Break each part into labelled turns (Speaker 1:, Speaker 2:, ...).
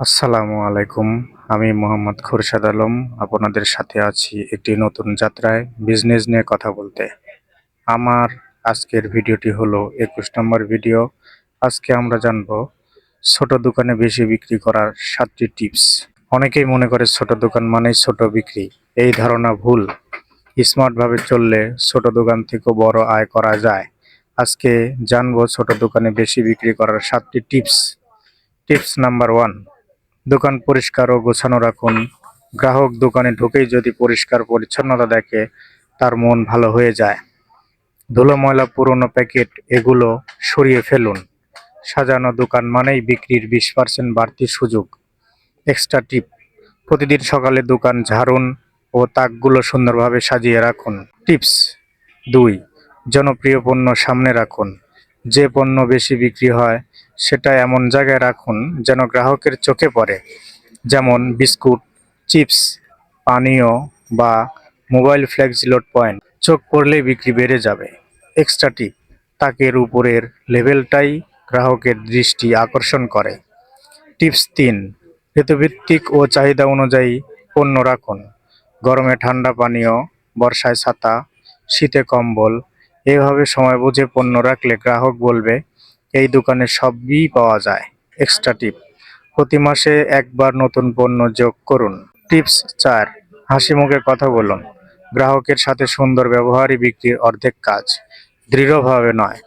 Speaker 1: আসসালামু আলাইকুম। আমি মোহাম্মদ খুরশেদ আলম আপনাদের সাথে আছি একটি নতুন যাত্রায় বিজনেস নিয়ে কথা বলতে। আমার আজকের ভিডিওটি হলো 21 নম্বর ভিডিও। আজকে আমরা জানবো ছোট দোকানে বেশি বিক্রি করার 7টি টিপস। অনেকেই মনে করে ছোট দোকান মানেই ছোট বিক্রি। এই ধারণা ভুল। স্মার্ট ভাবে চললে ছোট দোকান থেকেও বড় আয় করা যায়। আজকে জানবো ছোট দোকানে বেশি বিক্রি করার 7টি টিপস। টিপস নাম্বার 1, দোকান পরিষ্কার ও গোছানো রাখুন। গ্রাহক দোকানে ঢুকেই যদি পরিষ্কার পরিচ্ছন্নতা দেখে তার মন ভালো হয়ে যায়। ধুলো ময়লা পুরনো প্যাকেট এগুলো সরিয়ে ফেলুন। সাজানো দোকান মানেই বিক্রির 20% বাড়তি সুযোগ। এক্সট্রা টিপ, প্রতিদিন সকালে দোকান ঝাড়ুন ও তাকগুলো সুন্দরভাবে সাজিয়ে রাখুন। টিপস 2, জনপ্রিয় পণ্য সামনে রাখুন। যে পণ্য বেশি বিক্রি হয় সেটা এমন জায়গায় রাখুন যেন গ্রাহকের চোখে পড়ে, যেমন বিস্কুট, চিপস, পানীয় বা মোবাইল ফ্ল্যাক্স লোড পয়েন্ট। চোখ পড়লেই বিক্রি বেড়ে যাবে। এক্সট্রা টিপ, তাকের উপরের লেভেলটাই গ্রাহকের দৃষ্টি আকর্ষণ করে। টিপস 3, ঋতুভিত্তিক ও চাহিদা অনুযায়ী পণ্য রাখুন। গরমে ঠান্ডা পানীয়, বর্ষায় ছাতা, শীতে কম্বল। এভাবে সময় বুঝে পণ্য রাখলে গ্রাহক বলবে এই দোকানে সবই পাওয়া যায়। এক্সট্রা টিপ, প্রতি মাসে একবার নতুন পণ্য যোগ করুন। টিপস 4, হাসি মুখে কথা বলুন। গ্রাহকের সাথে সুন্দর ব্যবহারই বিক্রির অর্ধেক কাজ। দৃঢ়ভাবে নয়,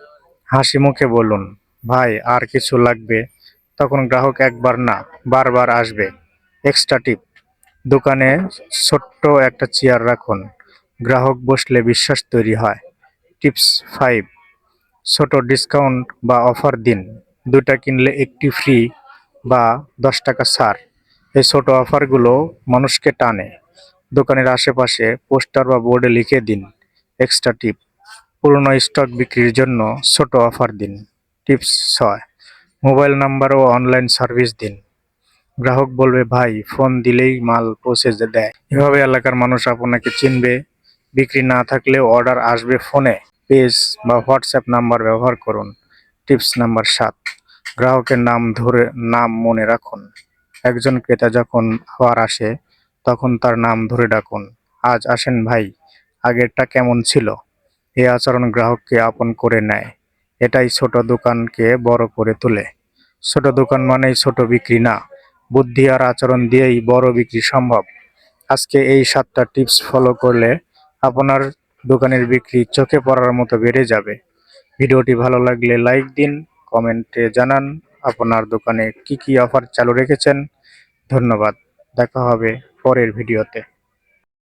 Speaker 1: হাসি মুখে বলুন, ভাই আর কিছু লাগবে? তখন গ্রাহক একবার না বারবার আসবে। এক্সট্রা টিপ, দোকানে ছোট্ট একটা চেয়ার রাখুন। গ্রাহক বসলে বিশ্বাস তৈরি হয়। টিপস 5, ছোট ডিসকাউন্ট বা অফার দিন। 2টা কিনলে একটি ফ্রি বা 10 টাকা ছাড়। এই ছোট অফারগুলো মানুষকে টানে। দোকানের আশেপাশে পোস্টার বা বোর্ডে লিখে দিন। এক্সট্রা টিপ, পুরনো স্টক বিক্রির জন্য ছোট অফার দিন। টিপস 6, মোবাইল নাম্বার ও অনলাইন সার্ভিস দিন। গ্রাহক বলবে ভাই ফোন দিলেই মাল পৌঁছে দেয়। এভাবে এলাকার মানুষ আপনাকে চিনবে। বিক্রি না থাকলেও অর্ডার আসবে ফোনে। পেজ বা হোয়াটসঅ্যাপ নাম্বার ব্যবহার করুন। টিপস নাম্বার 7, গ্রাহকের নাম মনে রাখুন। একজন ক্রেতা যখন আবার আসে তখন তার নাম ধরে ডাকুন। আজ আসেন ভাই, আগেরটা কেমন ছিল? এই আচরণ গ্রাহককে আপন করে নেয়। এটাই ছোট দোকানকে বড় করে তোলে। ছোট দোকান মানেই ছোট বিক্রি না, বুদ্ধি আর আচরণ দিয়েই বড় বিক্রি সম্ভব। আজকে এই 7টা টিপস ফলো করলে আপনার দোকানের বিক্রি চোখে পড়ার মতো বেড়ে যাবে। ভিডিওটি ভালো লাগলে লাইক দিন, কমেন্টে জানান আপনার দোকানে কি কি অফার চালু রেখেছেন। ধন্যবাদ। দেখা হবে পরের ভিডিওতে।